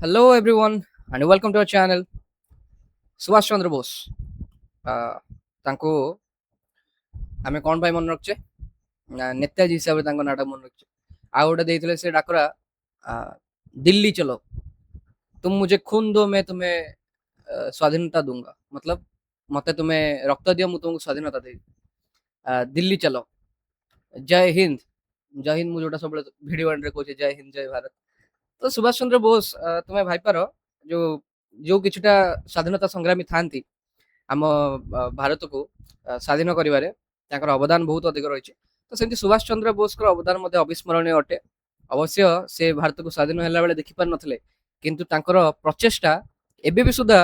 Hello everyone and welcome to our channel. Subhash Chandra Bose ତାଙ୍କୁ ଆମେ କ'ଣ ପାଇଁ ମନେ ରଖୁଛେ ନା ନେତାଜୀ ହିସାବରେ ତାଙ୍କ ନାଁଟା ମନେ ରଖୁଛେ। ଆଉ ଗୋଟେ ଦେଇଥିଲେ ସେ ଡାକରା ଦିଲ୍ଲୀ ଚଲୋ ତୁମ ମୁझे खून दो मैं तुम्हें ସ୍ୱାଧୀନତା दूंगा मतलब ମତେ ତୁମେ ରକ୍ତ ଦିଅ ମୁଁ ତୁମକୁ ସ୍ୱାଧୀନତା ଦେବି। ଦିଲ୍ଲୀ ଚଲୋ ଜୟ ହିନ୍ଦ ମୁଁ ଯୋଉଟା ସବୁବେଳେ ଭିଡିଓ ରେ କହୁଛି ଜୟ ହିନ୍ଦ ଜୟ ଭାରତ। ତ ସୁଭାଷ ଚନ୍ଦ୍ର ବୋଷ ତୁମେ ଭାଇପାର ଯୋଉ ଯୋଉ କିଛିଟା ସ୍ୱାଧୀନତା ସଂଗ୍ରାମୀ ଥାନ୍ତି ଆମ ଭାରତକୁ ସ୍ୱାଧୀନ କରିବାରେ ତାଙ୍କର ଅବଦାନ ବହୁତ ଅଧିକ ରହିଛି। ତ ସେମିତି ସୁଭାଷ ଚନ୍ଦ୍ର ବୋଷଙ୍କର ଅବଦାନ ମଧ୍ୟ ଅବିସ୍ମରଣୀୟ ଅଟେ। ଅବଶ୍ୟ ସେ ଭାରତକୁ ସ୍ୱାଧୀନ ହେଲା ବେଳେ ଦେଖିପାରି ନଥିଲେ କିନ୍ତୁ ତାଙ୍କର ପ୍ରଚେଷ୍ଟା ଏବେ ବି ସୁଦ୍ଧା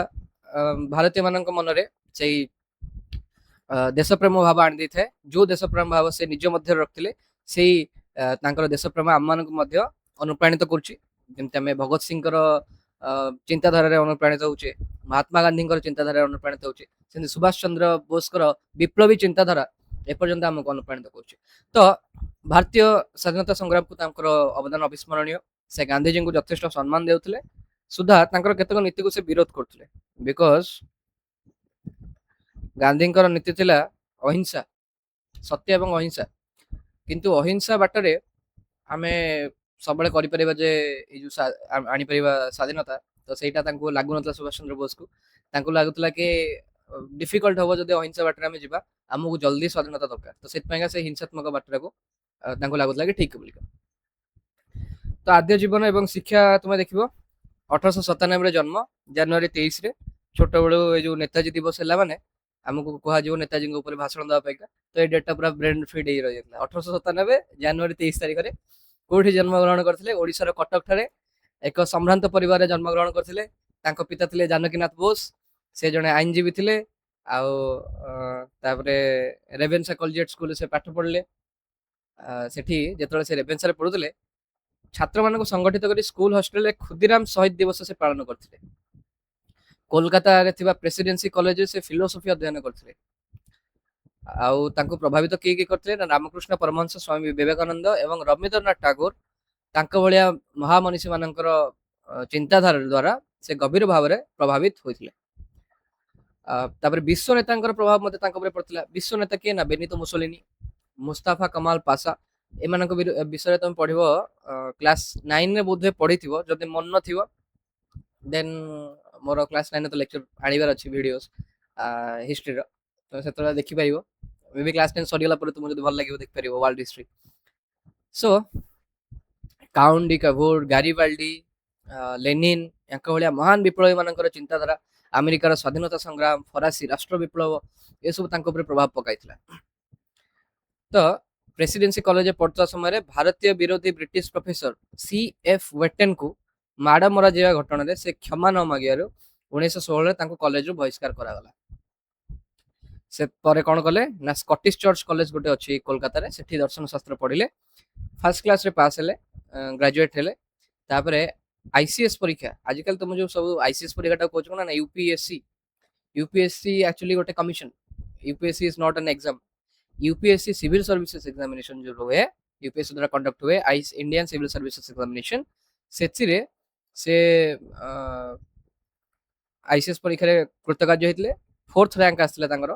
ଭାରତୀୟମାନଙ୍କ ମନରେ ସେଇ ଦେଶପ୍ରେମ ଭାବ ଆଣିଦେଇଥାଏ। ଯୋଉ ଦେଶପ୍ରେମ ଭାବ ସେ ନିଜ ମଧ୍ୟରେ ରଖିଥିଲେ ସେଇ ତାଙ୍କର ଦେଶପ୍ରେମ ଆମମାନଙ୍କୁ ମଧ୍ୟ ଅନୁପ୍ରାଣିତ କରୁଛି। ଯେମିତି ଆମେ ଭଗତ ସିଂଙ୍କର ଚିନ୍ତାଧାରାରେ ଅନୁପ୍ରାଣିତ ହଉଛେ, ମହାତ୍ମା ଗାନ୍ଧୀଙ୍କର ଚିନ୍ତାଧାରାରେ ଅନୁପ୍ରାଣିତ ହଉଛେ, ସେମିତି ସୁଭାଷ ଚନ୍ଦ୍ର ବୋଷଙ୍କର ବିପ୍ଳବୀ ଚିନ୍ତାଧାରା ଏପର୍ଯ୍ୟନ୍ତ ଆମକୁ ଅନୁପ୍ରାଣିତ କରୁଛି। ତ ଭାରତୀୟ ସ୍ୱାଧୀନତା ସଂଗ୍ରାମକୁ ତାଙ୍କର ଅବଦାନ ଅବିସ୍ମରଣୀୟ। ସେ ଗାନ୍ଧୀଜୀଙ୍କୁ ଯଥେଷ୍ଟ ସମ୍ମାନ ଦେଉଥିଲେ ସୁଦ୍ଧା ତାଙ୍କର କେତେକ ନୀତିକୁ ସେ ବିରୋଧ କରୁଥିଲେ। ବିକଜ ଗାନ୍ଧୀଙ୍କର ନୀତି ଥିଲା ଅହିଂସା, ସତ୍ୟ ଏବଂ ଅହିଂସା। କିନ୍ତୁ ଅହିଂସା ବାଟରେ ଆମେ ସବୁବେଳେ କରିପାରିବା ଯେ ଏଇ ଯୋଉ ଆଣିପାରିବା ସ୍ୱାଧୀନତା, ତ ସେଇଟା ତାଙ୍କୁ ଲାଗୁନଥିଲା ସୁଭାଷ ଚନ୍ଦ୍ର ବୋଷକୁ। ତାଙ୍କୁ ଲାଗୁଥିଲା କି ଡିଫିକଲ୍ଟ ହବ ଯଦି ଅହିଂସା ବାଟରେ ଆମେ ଯିବା, ଆମକୁ ଜଲ୍ଦି ସ୍ୱାଧୀନତା ଦରକାର। ତ ସେଥିପାଇଁକା ସେ ହିଂସାତ୍ମକ ବାଟଟାକୁ ତାଙ୍କୁ ଲାଗୁଥିଲା କି ଠିକ ବୋଲିକା। ତ ଆଦ୍ୟ ଜୀବନ ଏବଂ ଶିକ୍ଷା ତୁମେ ଦେଖିବ 1897ରେ ଜନ୍ମ, ଜାନୁଆରୀ 23ରେ। ଛୋଟବେଳୁ ଏଇ ଯୋଉ ନେତାଜୀ ଦିବସ ହେଲା ମାନେ ଆମକୁ କୁହାଯିବ ନେତାଜୀଙ୍କ ଉପରେ ଭାଷଣ ଦେବା ପାଇଁକା। ତ ଏଇ ଡେଟଟା ପୁରା ବ୍ରେନ୍ ଫିଟ୍ ହେଇ ରହିଯାଇଥିଲା। 1897 ଜାନୁଆରୀ 23 ତାରିଖରେ କୋଉଠି ଜନ୍ମଗ୍ରହଣ କରିଥିଲେ? ଓଡ଼ିଶାର କଟକ ଠାରେ ଏକ ସମ୍ଭ୍ରାନ୍ତ ପରିବାରରେ ଜନ୍ମଗ୍ରହଣ କରିଥିଲେ। ତାଙ୍କ ପିତା ଥିଲେ ଜାନକୀନାଥ ବୋଷ, ସେ ଜଣେ ଆଇନଜୀବୀ ଥିଲେ। ଆଉ ତାପରେ ରେଭେନ୍ସା କଲେଜିଏଟ୍ ସ୍କୁଲରେ ସେ ପାଠ ପଢିଲେ। ସେଠି ଯେତେବେଳେ ସେ ରେଭେନ୍ସାରେ ପଢୁଥିଲେ ଛାତ୍ରମାନଙ୍କୁ ସଂଗଠିତ କରି ସ୍କୁଲ ହଷ୍ଟେଲରେ ଖୁଦିରାମ ଶହୀଦ ଦିବସ ସେ ପାଳନ କରିଥିଲେ। କୋଲକାତାରେ ଥିବା ପ୍ରେସିଡେନ୍ସି କଲେଜରେ ସେ ଫିଲୋସଫି ଅଧ୍ୟୟନ କରିଥିଲେ। ଆଉ ତାଙ୍କୁ ପ୍ରଭାବିତ କିଏ କରିଥିଲେ ନା ରାମକୃଷ୍ଣ ପରମହଂସ, ସ୍ୱାମୀ ବିବେକାନନ୍ଦ ଏବଂ ରବୀନ୍ଦ୍ରନାଥ ଟାଗୋର। ତାଙ୍କ ଭଳିଆ ମହାମନୀଷୀ ମାନଙ୍କର ଚିନ୍ତାଧାରା ଦ୍ୱାରା ସେ ଗଭୀର ଭାବରେ ପ୍ରଭାବିତ ହୋଇଥିଲେ। ତାପରେ ବିଶ୍ୱ ନେତାଙ୍କର ପ୍ରଭାବ ମଧ୍ୟ ତାଙ୍କ ଉପରେ ପଡିଥିଲା। ବିଶ୍ୱ ନେତା କିଏ ନା ବେନିତୋ ମୁସୋଲିନି, ମୁସ୍ତାଫା କମାଲ ପାସା। ଏମାନଙ୍କ ବିଷୟରେ ତମେ ପଢିବ କ୍ଲାସ 9ରେ ବୋଧହୁଏ ପଢିଥିବ, ଯଦି ମନ ନଥିବ ଦେନ୍ ମୋର କ୍ଲାସ 9ରେ ତ ଲେକ୍ଚର ଆଣିବାର ଅଛି ଭିଡିଓସ୍ ହିଷ୍ଟ୍ରିର, ତ ସେତେବେଳେ ଦେଖିପାରିବ। ମେ ବି କ୍ଲାସ 10 ସରିଗଲା ପରେ ତୁମକୁ ଯଦି ଭଲ ଲାଗିବ ଦେଖିପାରିବ world history. So count di Cavour, Garibaldi, Lenin ୟାଙ୍କ ଭଳିଆ ମହାନ ବିପ୍ଳବୀ ମାନଙ୍କର ଚିନ୍ତାଧାରା, ଆମେରିକାର ସ୍ୱାଧୀନତା ସଂଗ୍ରାମ, ଫରାସୀ ରାଷ୍ଟ୍ର ବିପ୍ଳବ ଏସବୁ ତାଙ୍କ ଉପରେ ପ୍ରଭାବ ପକାଇଥିଲା। ତ ପ୍ରେସିଡେନ୍ସି କଲେଜରେ ପଢୁଥିବା ସମୟରେ ଭାରତୀୟ ବିରୋଧୀ ବ୍ରିଟିଶ ପ୍ରଫେସର C.F. ୱେଟେନଙ୍କୁ ମାଡ଼ ମରାଯିବା ଘଟଣାରେ ସେ କ୍ଷମା ନ ମାଗିବାରୁ 1916ରେ ତାଙ୍କୁ କଲେଜରୁ ବହିଷ୍କାର କରାଗଲା। ସେ ପରେ କ'ଣ କଲେ ନା ସ୍କଟିଶ ଚର୍ଚ୍ଚ କଲେଜ ଗୋଟେ ଅଛି କୋଲକାତାରେ, ସେଠି ଦର୍ଶନ ଶାସ୍ତ୍ର ପଢିଲେ। ଫାର୍ଷ୍ଟ କ୍ଲାସରେ ପାସ୍ ହେଲେ, ଗ୍ରାଜୁଏଟ୍ ହେଲେ। ତାପରେ ଆଇସିଏସ୍ ପରୀକ୍ଷା, ଆଜିକାଲି ତମେ ଯୋଉ ସବୁ ଆଇସିଏସ୍ ପରୀକ୍ଷାଟା କହୁଛ ନା ୟୁପିଏସସି, ୟୁପିଏସସି ଆକ୍ଚୁଆଲି ଗୋଟେ commission. UPSC is not an exam. UPSC civil services examination जो हुए, यूपीएससी द्वारा कंडक्ट हुए इंडियन सिविल सर्विसेज एग्जामिनेशन, सेथिरे से आईसीएस परीक्षा रे कृतकार्य होइतले। 4th रैंक आस्थिला तांगर,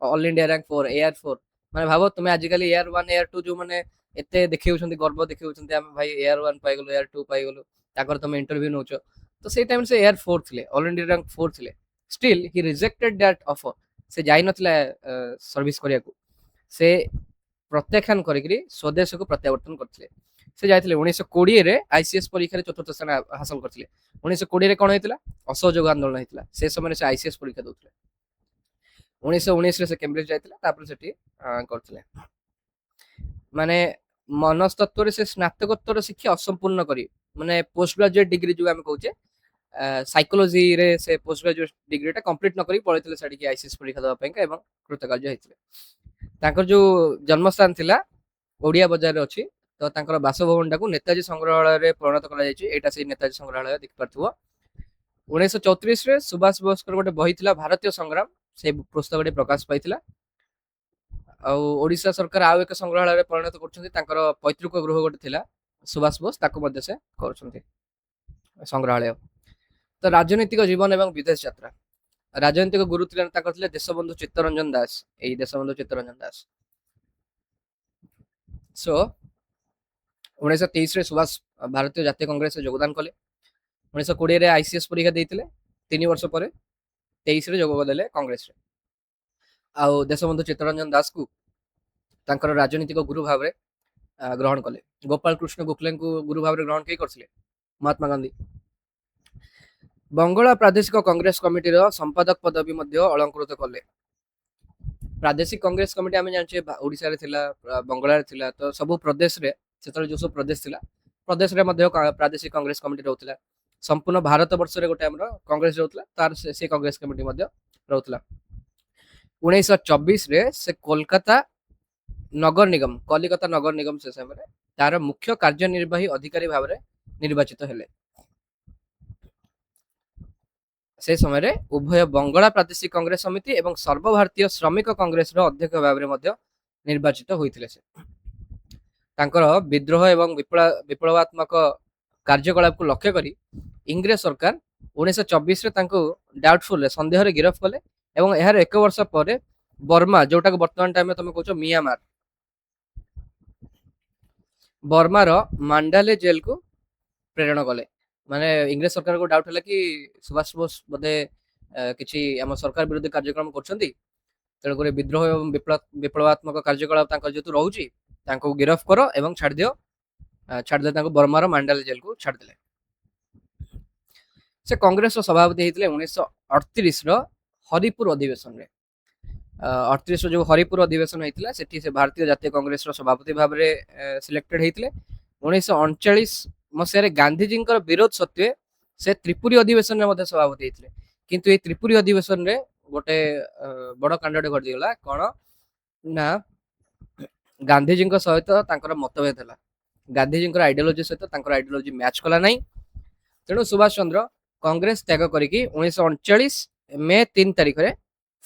ऑल इंडिया रैंक 4, एआर 4। माने भाबो तुमे आजिकली एआर 1 एआर 2 जो माने एते देखिउछन्ती, गर्व देखिउछन्ती हम भाई एआर 1 पाइ गेलो, एआर 2 पाइ गेलो, ताकर तुमे इंटरव्यू नउछो। तो सेई टाइम से एआर 4 थिले, ऑल इंडिया रैंक 4 थिले। Still he rejected that offer. से जाई नथिला सर्विस करिया को, से प्रत्याख्यान करिकरी स्वदेश को प्रत्यावर्तन करथिले। से जाइथिले 1920 रे आईसीएस परीक्षा रे चतुर्थ स्थान हासिल करथिले। 1920 रे कोन हेतिला? असहयोग आंदोलन हेतिला। से समय से आईसीएस परीक्षा दउथिले। 1919 रे से कैम्ब्रिज जाइथिला, तापर सेठी करथिले। माने मनस्तत्व रे से स्नातकोत्तर शिक्षा असंपूर्ण करी, माने पोस्ट ग्रेजुएट डिग्री जो हम कहूचे, साइकोलॉजी रे से पोस्ट ग्रेजुएट डिग्री टा कंप्लीट न करी पळैथिले साडी की आईसीएस परीक्षा दवा पयका एवं कृतकार्य हेतिले। ताकर जो जन्मस्थान थिला ओडिया बजार रे अछि। तो तांकर बासभवन टाकू नेताजी संग्रहालय रे परिणत करा जायछि। एटा से नेताजी संग्रहालय देख पारथुवा। 1934 रे सुभाष बोसकर गोटे बही थिला भारतीय संग्राम, से पुस्तकटी प्रकाश पाइथिला। आ ओडिशा सरकार आउ एक संग्रहालय रे परिणत करछन्ती। तांकर पैतृक गृह गोटे थिला सुभाष बोस, ताकू मध्ये से करछन्ती संग्रहालय। ତ ରାଜନୈତିକ ଜୀବନ ଏବଂ ବିଦେଶ ଯାତ୍ରା। ରାଜନୈତିକ ଗୁରୁ ଥିଲେ ଦେଶବନ୍ଧୁ ଚିତ୍ତରଞ୍ଜନ ଦାସ। ଏଇ ଦେଶବନ୍ଧୁ ଚିତ୍ତରଞ୍ଜନ ଦାସ। ସୋ 1923 ରେ ସୁଭାଷ ଭାରତୀୟ ଜାତୀୟ କଂଗ୍ରେସରେ ଯୋଗଦାନ କଲେ। 1920 ରେ ଆଇସିଏସ୍ ପରୀକ୍ଷା ଦେଇଥିଲେ। 3 ବର୍ଷ ପରେ 23 ରେ ଯୋଗ ଦେଲେ କଂଗ୍ରେସରେ। ଆଉ ଦେଶବନ୍ଧୁ ଚିତ୍ତରଞ୍ଜନ ଦାସକୁ ତାଙ୍କର ରାଜନୈତିକ ଗୁରୁ ଭାବରେ ଗ୍ରହଣ କଲେ। ଗୋପାଳ କୃଷ୍ଣ ଗୋଖଲେଙ୍କୁ ଗୁରୁ ଭାବରେ ଗ୍ରହଣ କେହି କରିଥିଲେ? ମହାତ୍ମା ଗାନ୍ଧୀ। ବଙ୍ଗଳା ପ୍ରାଦେଶିକ କଂଗ୍ରେସ କମିଟିର ସମ୍ପାଦକ ପଦବୀ ମଧ୍ୟ ଅଳଙ୍କୃତ କଲେ। ପ୍ରାଦେଶିକ କଂଗ୍ରେସ କମିଟି ଆମେ ଜାଣିଛେ ଓଡ଼ିଶାରେ ଥିଲା, ବଙ୍ଗଳାରେ ଥିଲା, ତ ସବୁ ପ୍ରଦେଶରେ ସେତେବେଳେ ଯୋଉ ସବୁ ପ୍ରଦେଶ ଥିଲା ପ୍ରଦେଶରେ ମଧ୍ୟ ପ୍ରାଦେଶିକ କଂଗ୍ରେସ କମିଟି ରହୁଥିଲା। ସମ୍ପୂର୍ଣ୍ଣ ଭାରତ ବର୍ଷରେ ଗୋଟେ ଆମର କଂଗ୍ରେସ ରହୁଥିଲା, ତାର ସେ କଂଗ୍ରେସ କମିଟି ମଧ୍ୟ ରହୁଥିଲା। 1924 ରେ ସେ କଲିକତା ନଗର ନିଗମ ସେ ସମୟରେ ତାର ମୁଖ୍ୟ କାର୍ଯ୍ୟନିର୍ବାହୀ ଅଧିକାରୀ ଭାବରେ ନିର୍ବାଚିତ ହେଲେ। ସେ ସମୟରେ ଉଭୟ ବଙ୍ଗଳା ପ୍ରାଦେଶିକ କଂଗ୍ରେସ ସମିତି ଏବଂ ସର୍ବଭାରତୀୟ ଶ୍ରମିକ କଂଗ୍ରେସର ଅଧ୍ୟକ୍ଷ ଭାବରେ ମଧ୍ୟ ନିର୍ବାଚିତ ହୋଇଥିଲେ। ସେ ତାଙ୍କର ବିଦ୍ରୋହ ଏବଂ ବିପ୍ଳବାତ୍ମକ କାର୍ଯ୍ୟକଳାପକୁ ଲକ୍ଷ୍ୟ କରି ଇଂରେଜ ସରକାର 1924 ରେ ତାଙ୍କୁ ଡାଉଟଫୁଲରେ ସନ୍ଦେହରେ ଗିରଫ କଲେ ଏବଂ ଏହାର 1 ବର୍ଷ ପରେ ବର୍ମା, ଯୋଉଟାକୁ ବର୍ତ୍ତମାନ ଟାଇମରେ ତମେ କହୁଛ ମିଆଁମାର, ବର୍ମାର ମାଣ୍ଡାଲେ ଜେଲକୁ ପ୍ରେରଣ କଲେ। ମାନେ ଇଂରେଜ ସରକାରକୁ ଡାଉଟ ହେଲା କି ସୁଭାଷ ବୋଷ ବୋଧେ କିଛି ଆମ ସରକାର ବିରୋଧୀ କାର୍ଯ୍ୟକ୍ରମ କରୁଛନ୍ତି, ତେଣୁକରି ବିଦ୍ରୋହ ଏବଂ ବିପ୍ଳବାତ୍ମକ କାର୍ଯ୍ୟକଳାପ ତାଙ୍କର ଯେହେତୁ ରହୁଛି, ତାଙ୍କୁ ଗିରଫ କର ଏବଂ ଛାଡ଼ିଦେଲେ ତାଙ୍କୁ ବର୍ମାର ମାଣ୍ଡାଲେ ଜେଲକୁ ଛାଡ଼ିଦେଲେ। ସେ କଂଗ୍ରେସର ସଭାପତି ହେଇଥିଲେ 1938 ର ହରିପୁର ଅଧିବେଶନରେ। 38 ର ଯୋଉ ହରିପୁର ଅଧିବେଶନ ହେଇଥିଲା ସେଠି ସେ ଭାରତୀୟ ଜାତୀୟ କଂଗ୍ରେସର ସଭାପତି ଭାବରେ ସିଲେକ୍ଟେଡ ହେଇଥିଲେ। 1939 ମସିହାରେ ଗାନ୍ଧୀଜୀଙ୍କର ବିରୋଧ ସତ୍ତ୍ୱେ ସେ ତ୍ରିପୁରୀ ଅଧିବେଶନରେ ମଧ୍ୟ ସଭାପତି ହେଇଥିଲେ। କିନ୍ତୁ ଏଇ ତ୍ରିପୁରୀ ଅଧିବେଶନରେ ଗୋଟେ ବଡ କାଣ୍ଡଟେ ଘଟିଗଲା। କଣ ନା, ଗାନ୍ଧୀଜୀଙ୍କ ସହିତ ତାଙ୍କର ମତଭେଦ ହେଲା। ଗାନ୍ଧୀଜୀଙ୍କର ଆଇଡିଓଲୋଜି ସହିତ ତାଙ୍କର ଆଇଡିଓଲୋଜି ମ୍ୟାଚ୍ କଲା ନାହିଁ। ତେଣୁ ସୁଭାଷ ଚନ୍ଦ୍ର କଂଗ୍ରେସ ତ୍ୟାଗ କରିକି 1939 ମେ 3 ତାରିଖରେ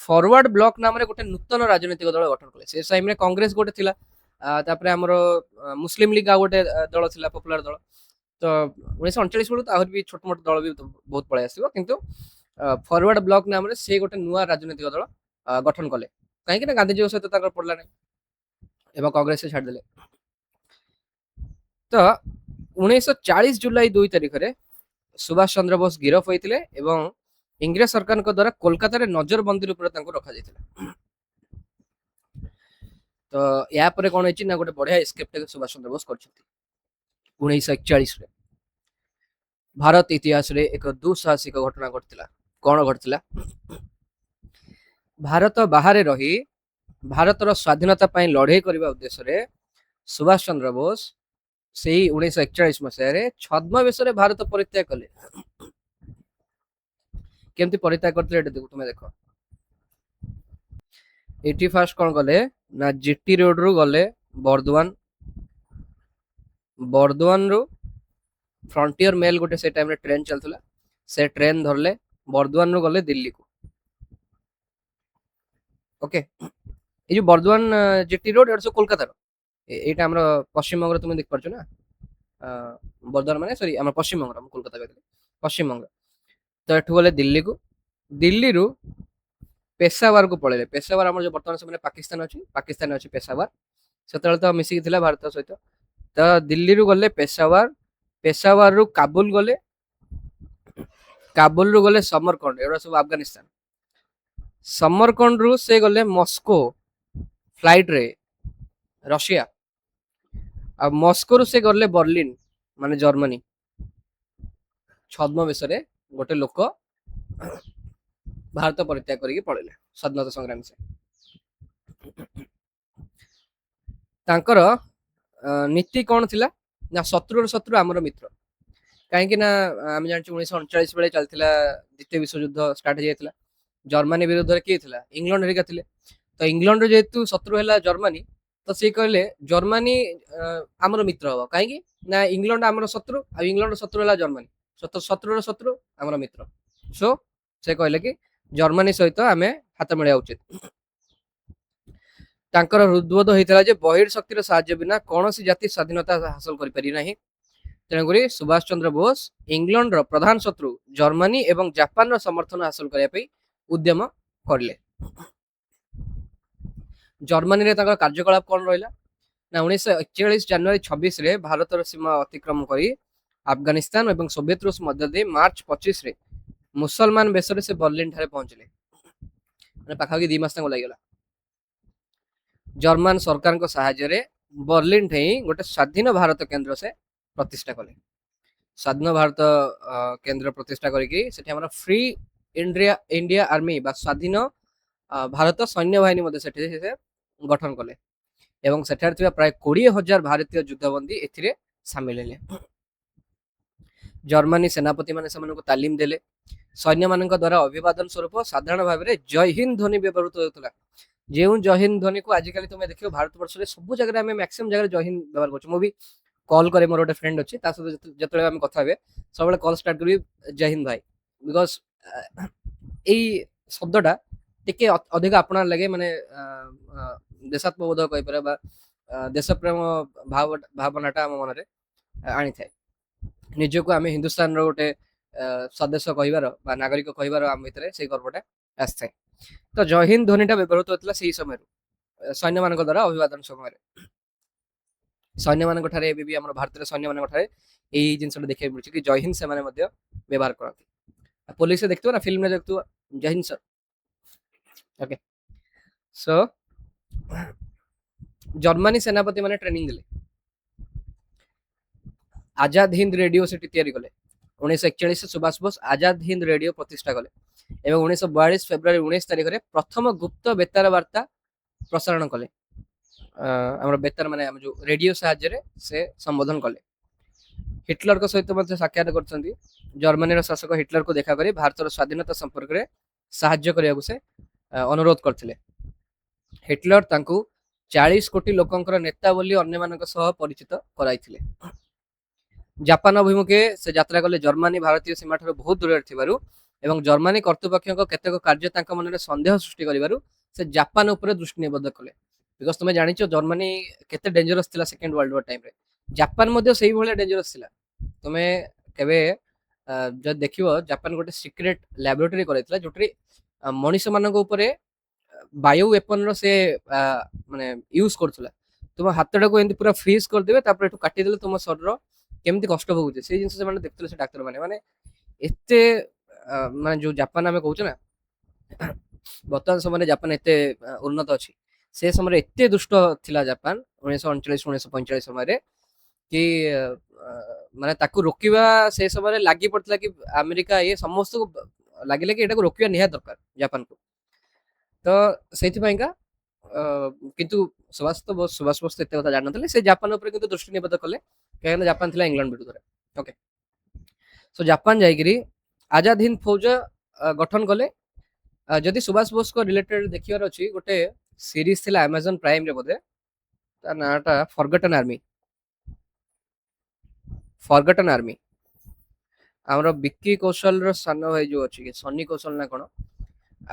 ଫରୱାର୍ଡ ବ୍ଲକ ନାମରେ ଗୋଟେ ନୂତନ ରାଜନୈତିକ ଦଳ ଗଠନ କଲେ। ସେ ଟାଇମରେ କଂଗ୍ରେସ ଗୋଟେ ଥିଲା, ତାପରେ ଆମର ମୁସଲିମ ଲିଗ ଆଉ ଗୋଟେ ଦଳ ଥିଲା, ପପୁଲାର ଦଳ। ତ 1939 ବେଳକୁ ଆହୁରି ବି ଛୋଟ ମୋଟ ଦଳ ବି ବହୁତ ପଳେଇ ଆସିବ, କିନ୍ତୁ ଫରୱାର୍ଡ ବ୍ଲକ ନାମରେ ସେ ଗୋଟେ ନୂଆ ରାଜନୈତିକ ଦଳ ଗଠନ କଲେ। କାହିଁକି ନା ଗାନ୍ଧୀଜୀଙ୍କ ସହିତ ତାଙ୍କର ପଡିଲା ନାହିଁ ଏବଂ କଂଗ୍ରେସ ଛାଡ଼ିଦେଲେ। ତ 1940 ଜୁଲାଇ 2 ତାରିଖରେ ସୁଭାଷ ଚନ୍ଦ୍ର ବୋଷ ଗିରଫ ହୋଇଥିଲେ ଏବଂ ଇଂରେଜ ସରକାରଙ୍କ ଦ୍ୱାରା କୋଲକାତାରେ ନଜରବନ୍ଦୀ ରୂପରେ ତାଙ୍କୁ ରଖାଯାଇଥିଲା। ତ ୟା ପରେ କଣ ହେଇଛି ନା, ଗୋଟେ ବଢିଆ ଏସ୍କେପ୍ ସୁଭାଷ ଚନ୍ଦ୍ର ବୋଷ କରିଛନ୍ତି। 1941 ରେ ଭାରତ ଇତିହାସରେ ଏକ ଦୁଃସାହସିକ ଘଟଣା ଘଟିଥିଲା। କଣ ଘଟିଥିଲା? ଭାରତ ବାହାରେ ରହି ଭାରତର ସ୍ୱାଧୀନତା ପାଇଁ ଲଢେଇ କରିବା ଉଦ୍ଦେଶ୍ୟରେ ସୁଭାଷ ଚନ୍ଦ୍ର ବୋଷ ସେଇ 1941 ମସିହାରେ ଛଦ୍ମବେଶରେ ଭାରତ ପରିତ୍ୟାଗ କଲେ। କେମିତି ପରିତ୍ୟାଗ କରିଥିଲେ ଏଟା ତୁମେ ଦେଖ। ଏଠି ଫାଷ୍ଟ କଣ କଲେ ନା, ଜିଟି ରୋଡ ରୁ ଗଲେ ବର୍ଦୱାନ ରୁ ଫ୍ରଣ୍ଟିयर मेल गोटे से टाइम रे ट्रेन चलथला, से ट्रेन धरले बर्दवान रू गले दिल्ली को। ओके, ये जो बर्दवान जीटी रोड एटा सब कोलकाता रो, एटा हमर पश्चिम बंग रे तुम देख परछ ना। बर्दवान माने सॉरी हमर पश्चिम बंग रो, कोलकाता कहले पश्चिम बंग। तो एठु गले दिल्ली को, दिल्ली रू पेशावर को पळेले। पेशावर हमर जो वर्तमान समय पाकिस्तान अछि पेशावर, सेतल तो मिसिक थिला भारत सहित। तो दिल्ली रू गले पेशावर, पेशावर रू काबुल गले, काबुल रू गले समरकंड, एरा सब अफगानिस्तान। समरकंड रू से गले मॉस्को फ्लाइट रे रशिया, आ मॉस्को रू से गले बर्लिन माने जर्मनी। छद्म बेसरे गोटे लोक भारत परित्याग करके पळेले स्वाधीनता संग्राम से। तांकर नीति कौन थिला ना, शत्रुर शत्रु आमर मित्र। कहीं ना आम जान 1939 बेले चलता द्वितीय विश्वयुद्ध स्टार्ट हो, जर्मनी विरुद्ध में किए थिला? इंग्लैंड हेरिका थिले। तो इंग्लैंड जेहेतु शत्रु है जर्मनी, तो सी कहले जर्मनी आमर मित्र हम कहीं ना, इंग्लैंड आमर शत्रु, आ इंग्लैंड शत्रु है जर्मनी, शत्रुर शत्रु आमर मित्र। सो से कहले कि जर्मनी सहित आम हाथ मिलवा उचित। तांकर हृदबोध होता है बहिर्शक्तिर साहाय्य बिना कौन सी जाति स्वाधीनता हासिल कर पारि नहीं। ତେଣୁକରି ସୁଭାଷ ଚନ୍ଦ୍ର ବୋଷ ଇଂଲଣ୍ଡର ପ୍ରଧାନ ଶତ୍ରୁ ଜର୍ମାନୀ ଏବଂ ଜାପାନର ସମର୍ଥନ ହାସଲ କରିବା ପାଇଁ ଉଦ୍ୟମ କରିଲେ। ଜର୍ମାନୀରେ ତାଙ୍କର କାର୍ଯ୍ୟକଳାପ କଣ ରହିଲା ନା 1941 ଜାନୁଆରୀ 26ରେ ଭାରତର ସୀମା ଅତିକ୍ରମ କରି ଆଫଗାନିସ୍ତାନ ଏବଂ ସୋଭିଏତ ରୁଷ ମଧ୍ୟ ଦେଇ ମାର୍ଚ୍ଚ 25ରେ ମୁସଲମାନ ବେଶରେ ସେ ବର୍ଲିନ ଠାରେ ପହଞ୍ଚିଲେ। ମାନେ ପାଖାପାଖି 2 ମାସ ତାଙ୍କୁ ଲାଗିଗଲା। ଜର୍ମାନ ସରକାରଙ୍କ ସାହାଯ୍ୟରେ ବର୍ଲିନ ଠେଇ ଗୋଟେ ସ୍ୱାଧୀନ ଭାରତ କେନ୍ଦ୍ର ସେ ପ୍ରତିଷ୍ଠା କଲେ। ସ୍ୱାଧୀନ ଭାରତ କେନ୍ଦ୍ର ପ୍ରତିଷ୍ଠା କରିକି ସେଠି ଆମର ଫ୍ରି ଇଣ୍ଡିଆ ଆର୍ମି ବା ସ୍ୱାଧୀନ ଭାରତ ସୈନ୍ୟ ବାହିନୀ ମଧ୍ୟ ସେଠି ସେ ଗଠନ କଲେ ଏବଂ ସେଠାରେ ଥିବା ପ୍ରାୟ 20,000 ଭାରତୀୟ ଯୁଦ୍ଧବନ୍ଦୀ ଏଥିରେ ସାମିଲ ହେଲେ। ଜର୍ମାନୀ ସେନାପତି ମାନେ ସେମାନଙ୍କୁ ତାଲିମ ଦେଲେ। ସୈନ୍ୟମାନଙ୍କ ଦ୍ୱାରା ଅଭିବାଦନ ସ୍ୱରୂପ ସାଧାରଣ ଭାବରେ ଜୟ ହିନ୍ଦ ଧ୍ୱନି ବ୍ୟବହୃତ ହେଉଥିଲା। ଯେଉଁ ଜୟ ହିନ୍ଦ ଧ୍ୱନିକୁ ଆଜିକାଲି ତୁମେ ଦେଖିବ ଭାରତବର୍ଷରେ ସବୁ ଜାଗାରେ ଆମେ ମ୍ୟାକ୍ସିମମ୍ ଜାଗାରେ ଜୟ ହିନ୍ଦ ବ୍ୟବହାର କରୁଛୁ। ମୁଁ ବି କଲ୍ କରେ, ମୋର ଗୋଟେ ଫ୍ରେଣ୍ଡ ଅଛି, ତା ସହିତ ଯେତେବେଳେ ଆମେ କଥା ହେବେ ସବୁବେଳେ କଲ୍ ଷ୍ଟାର୍ଟ କରିବି ଜୟ ହିନ୍ଦ ଭାଇ, ବିକଜ ଏଇ ଶବ୍ଦଟା ଟିକେ ଅଧିକ ଆପଣାର ଲାଗେ, ମାନେ ଦେଶାତ୍ମବୋଧ କହିପାରେ ବା ଦେଶପ୍ରେମ ଭାବନାଟା ଆମ ମନରେ ଆଣିଥାଏ। ନିଜକୁ ଆମେ ହିନ୍ଦୁସ୍ତାନର ଗୋଟେ ସଦସ୍ୟ କହିବାର ବା ନାଗରିକ କହିବାର ଆମ ଭିତରେ ସେଇ ଗର୍ବଟା ଆସିଥାଏ। ତ ଜୟ ହିନ୍ଦ ଧ୍ୱନିଟା ବ୍ୟବହୃତ ହେଉଥିଲା ସେଇ ସମୟରୁ ସୈନ୍ୟମାନଙ୍କ ଦ୍ୱାରା ଅଭିବାଦନ ସମୟରେ। ସୈନ୍ୟମାନଙ୍କ ଠାରେ ଏବେ ବି ଆମର ଭାରତୀୟ ସୈନ୍ୟମାନଙ୍କ ଠାରେ ଏଇ ଜିନିଷଟା ଦେଖିବାକୁ ମିଳୁଛି କି ଜୟ ହିନ୍ଦ ସେମାନେ ମଧ୍ୟ ବ୍ୟବହାର କରନ୍ତି। ପୋଲିସରେ ଦେଖିଥିବ ନା, ଫିଲ୍ମରେ ଦେଖିଥିବ ଜୟ ହିନ୍ଦ ସର୍। ଓକେ, ସୋ ଜର୍ମାନୀ ସେନାପତି ମାନେ ଟ୍ରେନିଂ ଦେଲେ। ଆଜାଦ ହିନ୍ଦ ରେଡିଓ ସେଠି ତିଆରି କଲେ। 1941 ସୁଭାଷ ବୋଷ ଆଜାଦ ହିନ୍ଦ ରେଡିଓ ପ୍ରତିଷ୍ଠା କଲେ ଏବଂ 1942 ଫେବୃଆରୀ 19 ତାରିଖରେ ପ୍ରଥମ ଗୁପ୍ତ ବେତାର ବାର୍ତ୍ତା ପ୍ରସାରଣ କଲେ। ଆମର ବେତାର ମାନେ ଆମ ଯୋଉ ରେଡିଓ ସାହାଯ୍ୟରେ ସେ ସମ୍ବୋଧନ କଲେ। ହିଟଲରଙ୍କ ସହିତ ମଧ୍ୟ ସାକ୍ଷାତ କରିଛନ୍ତି। ଜର୍ମାନୀର ଶାସକ ହିଟଲରକୁ ଦେଖା କରି ଭାରତର ସ୍ୱାଧୀନତା ସମ୍ପର୍କରେ ସାହାଯ୍ୟ କରିବାକୁ ସେ ଅନୁରୋଧ କରିଥିଲେ। ହିଟଲର ତାଙ୍କୁ 40 କୋଟି ଲୋକଙ୍କର ନେତା ବୋଲି ଅନ୍ୟମାନଙ୍କ ସହ ପରିଚିତ କରାଇଥିଲେ। ଜାପାନ ଅଭିମୁଖେ ସେ ଯାତ୍ରା କଲେ। ଜର୍ମାନୀ ଭାରତୀୟ ସୀମା ଠାରୁ ବହୁତ ଦୂରରେ ଥିବାରୁ ଏବଂ ଜର୍ମାନୀ କର୍ତ୍ତୃପକ୍ଷଙ୍କ କେତେକ କାର୍ଯ୍ୟ ତାଙ୍କ ମନରେ ସନ୍ଦେହ ସୃଷ୍ଟି କରିବାରୁ ସେ ଜାପାନ ଉପରେ ଦୃଷ୍ଟି ନିବଦ୍ଧ କଲେ। ବିକଜ ତୁମେ ଜାଣିଛ ଜର୍ମାନୀ କେତେ ଡେଞ୍ଜରସ୍ ଥିଲା ସେକେଣ୍ଡ ୱାର୍ଲଡ ୱାର ଟାଇମରେ। ଜାପାନ ମଧ୍ୟ ସେଇଭଳିଆ ଡେଞ୍ଜରସ୍ ଥିଲା। ତୁମେ କେବେ ଯଦି ଦେଖିବ ଜାପାନ ଗୋଟେ ସିକ୍ରେଟ ଲ୍ୟାବୋରେଟୋରୀ କରାଇଥିଲା ଯୋଉଠି ମଣିଷ ମାନଙ୍କ ଉପରେ ବାୟୁ ୱେପନର ସେ ମାନେ ୟୁଜ କରୁଥିଲା। ତୁମ ହାତଟାକୁ ଏମିତି ପୁରା ଫ୍ରିଜ୍ କରିଦେବେ, ତାପରେ ଏଠୁ କାଟିଦେଲେ ତୁମ ଶରୀର କେମିତି କଷ୍ଟ ଭୋଗୁଛି ସେଇ ଜିନିଷ ସେମାନେ ଦେଖୁଥିଲେ ସେ ଡାକ୍ତର ମାନେ ଏତେ ମାନେ ଯୋଉ ଜାପାନ ଆମେ କହୁଛେ ନା, ବର୍ତ୍ତମାନ ସମୟରେ ଜାପାନ ଏତେ ଉନ୍ନତ ଅଛି, ସେ ସମୟରେ ଏତେ ଦୁଷ୍ଟ ଥିଲା ଜାପାନ 1939 1945 ସମୟରେ କି ମାନେ ତାକୁ ରୋକିବା ସେ ସମୟରେ ଲାଗି ପଡିଥିଲା କି ଆମେରିକା ଇଏ ସମସ୍ତଙ୍କୁ ଲାଗିଲା କି ଏଟାକୁ ରୋକିବା ନିହାତି ଦରକାର ଜାପାନକୁ। ତ ସେଇଥିପାଇଁକା କିନ୍ତୁ ସୁଭାଷ ବୋଷ ଏତେ କଥା ଜାଣିନଥିଲେ। ସେ ଜାପାନ ଉପରେ କିନ୍ତୁ ଦୃଷ୍ଟି ନିବଦ୍ଧ କଲେ କାହିଁକିନା ଜାପାନ ଥିଲା ଇଂଲଣ୍ଡ ବିରୁଦ୍ଧରେ। ଓକେ, ସୋ ଜାପାନ ଯାଇକିରି ଆଜାଦ ହିନ୍ଦ ଫୌଜ ଗଠନ କଲେ। ଯଦି ସୁଭାଷ ବୋଷଙ୍କ ରିଲେଟେଡ ଦେଖିବାର ଅଛି, ଗୋଟେ ସିରିଜ ଥିଲା ଆମାଜନ ପ୍ରାଇମରେ ବୋଧେ, ତା ନାଁଟା ଫରଗଟନ ଆର୍ମି। ଆମର ବିକି କୌଶଲର ସାନ ଭାଇ ଯୋଉ ଅଛି ସନ୍ନି କୌଶଲ ନା କଣ,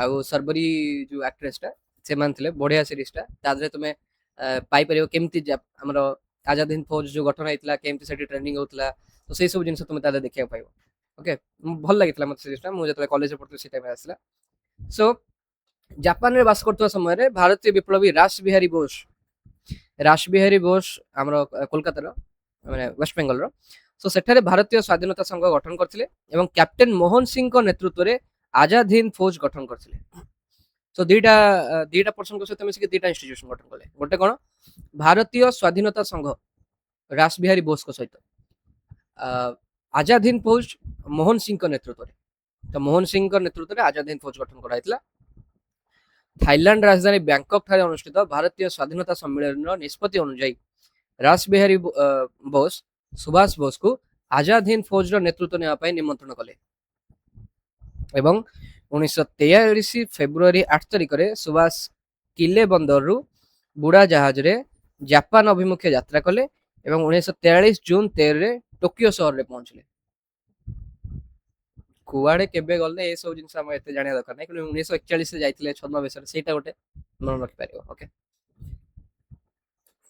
ଆଉ ସର୍ବରୀ ଯୋଉ ଆକ୍ଟ୍ରେସଟା, ସେମାନେ ଥିଲେ। ବଢିଆ ସିରିଜଟା, ତା ଦେହରେ ତୁମେ ପାଇପାରିବ କେମିତି ଆମର ଆଜାଦ ହିନ୍ଦ ଫୌଜ ଯୋଉ ଗଠନ ହେଇଥିଲା, କେମିତି ସେଠି ଟ୍ରେନିଂ ହଉଥିଲା, ତ ସେଇ ସବୁ ଜିନିଷ ତୁମେ ତା ଦେହରେ ଦେଖିବାକୁ ପାଇବ। ଓକେ, ଭଲ ଲାଗିଥିଲା ମତେ ସିରିଜଟା, ମୁଁ ଯେତେବେଳେ କଲେଜରେ ପଢୁଥିଲି ସେଇ ଟାଇମରେ ଆସିଥିଲା। ସୋ ଜାପାନରେ ବାସ କରୁଥିବା ସମୟରେ ଭାରତୀୟ ବିପ୍ଳବୀ ରାସ ବିହାରୀ ବୋଷ ଆମର କୋଲକାତାର ମାନେ ୱେଷ୍ଟ ବେଙ୍ଗଲର, ସୋ ସେଠାରେ ଭାରତୀୟ ସ୍ୱାଧୀନତା ସଂଘ ଗଠନ କରିଥିଲେ ଏବଂ କ୍ୟାପ୍ଟେନ ମୋହନ ସିଂଙ୍କ ନେତୃତ୍ୱରେ ଆଜାଦ ହିନ୍ଦ ଫୌଜ ଗଠନ କରିଥିଲେ। ସୋ ଦିଟା ପର୍ସନଙ୍କ ସହିତ ମିଶିକି ଦିଟା ଇନଷ୍ଟିଟ୍ୟୁସନ ଗଠନ କଲେ। ଗୋଟେ କଣ, ଭାରତୀୟ ସ୍ୱାଧୀନତା ସଂଘ ରାସ ବିହାରୀ ବୋଷଙ୍କ ସହିତ, ଆଜାଦ ହିନ୍ଦ ଫୌଜ ମୋହନ ସିଂଙ୍କ ନେତୃତ୍ୱରେ। ତ ମୋହନ ସିଂଙ୍କ ନେତୃତ୍ୱରେ ଆଜାଦ ହିନ୍ଦ ଫୌଜ ଗଠନ କରାଯାଇଥିଲା। ଥାଇଲାଣ୍ଡ ରାଜଧାନୀ ବ୍ୟାଙ୍କକ୍ ଠାରେ ଅନୁଷ୍ଠିତ ଭାରତୀୟ ସ୍ୱାଧୀନତା ସମ୍ମିଳନୀର ନିଷ୍ପତ୍ତି ଅନୁଯାୟୀ ରାସ ବିହାରୀ ବୋଷ ସୁଭାଷ ବୋଷଙ୍କୁ ଆଜାଦ ହିନ୍ଦ ଫୌଜର ନେତୃତ୍ୱ ନେବା ପାଇଁ ନିମନ୍ତ୍ରଣ କଲେ ଏବଂ 1943 ଫେବୃଆରୀ 8 ତାରିଖରେ ସୁଭାଷ କିଲେ ବନ୍ଦରରୁ ବୁଡ଼ା ଜାହାଜରେ ଜାପାନ ଅଭିମୁଖେ ଯାତ୍ରା କଲେ ଏବଂ 1943 ଜୁନ 13ରେ ଟୋକିଓ ସହରରେ ପହଞ୍ଚିଲେ। କୁଆଡେ କେବେ ଗଲେ ଏସବୁ ଜିନିଷ ଆମେ ଏତେ ଜାଣିବା ଦରକାର ନାହିଁ, କିନ୍ତୁ 1941 ରେ ଯାଇଥିଲେ ଛଦ୍ମବେଶରେ, ସେଇଟା ଗୋଟେ ମନେ ରଖିପାରିବ। ଓକେ,